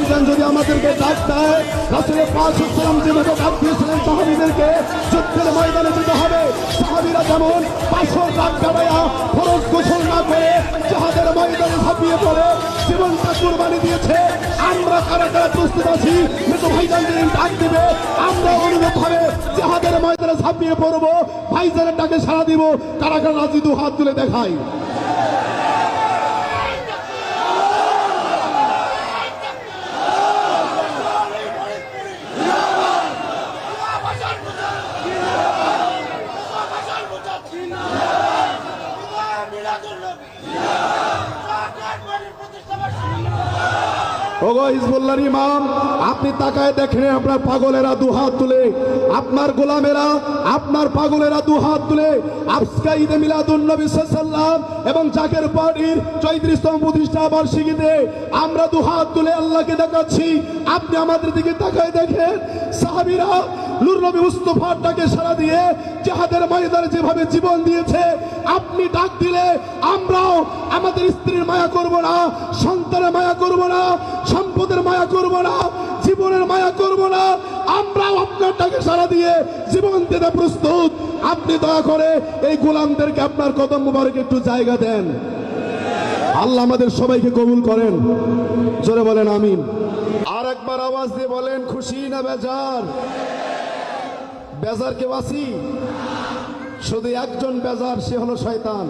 ভাইজান যদি আমাদেরকে ডাক দেয়, রাসূল পাক সাল্লাল্লাহু আলাইহি ওয়াসাল্লাম যেভাবে ডাক দিয়েছিলেন সাহাবীদেরকে যুদ্ধের ময়দানে যেতে হবে, সাহাবীরা যেমন পাথর রাত কাটায়া ফরজ গোসল না করে জিহাদের ময়দানে ঝাঁপিয়ে পড়ে জীবনটা কুরবানি দিয়েছে, আমরা কারা কারা প্রস্তুত আছি মৃত্যু ভাইজান যেদিন ডাক দিবে আমরা অনুরূপভাবে জিহাদের ময়দানে ঝাঁপিয়ে পড়বো, ভাইজানের ডাকে সাড়া দিব। কারা কারা রাজি? দু হাত তুলে দেখাই। ওগো হিজবুল্লাহর ইমাম, আপনি তাকায় দেখেন আপনার পাগলেরা দুহাত তুলে, আপনার গোলামেরা আপনার পাগলেরা দুহাত তুলে আজকে ঈদে মিলাদুন নবী সাল্লাল্লাহু এবং জাকের পার্টির 34তম প্রতিষ্ঠা বার্ষিকীতে আমরা দুহাত তুলে আল্লাহকে দেখাচ্ছি। আপনি আমাদের দিকে তাকায় দেখেন, সাহাবীরা নূর নবী মুস্তাফার ডাকে সাড়া দিয়ে জিহাদের ময়দানে যেভাবে জীবন দিয়েছে, আপনি ডাক দিলে আমরাও আমাদের স্ত্রীর মায়া করব না, সন্তানের মায়া করব না, সম্পদের মায়া করব না, জীবনের মায়া করব না, আমরাও আপনার ডাকে সাড়া দিয়ে জীবন দিতে প্রস্তুত। আপনি দয়া করে এই গোলামদেরকে আপনার কদম মুবারকে একটু জায়গা দেন। আল্লাহ আমাদের সবাইকে কবুল করেন, জোরে বলেন আমিন। আর একবার আওয়াজ দিয়ে বলেন খুশি না বেজার? বেজার কেউ আছি? শুধু একজন বেজার, সে হলো শয়তান।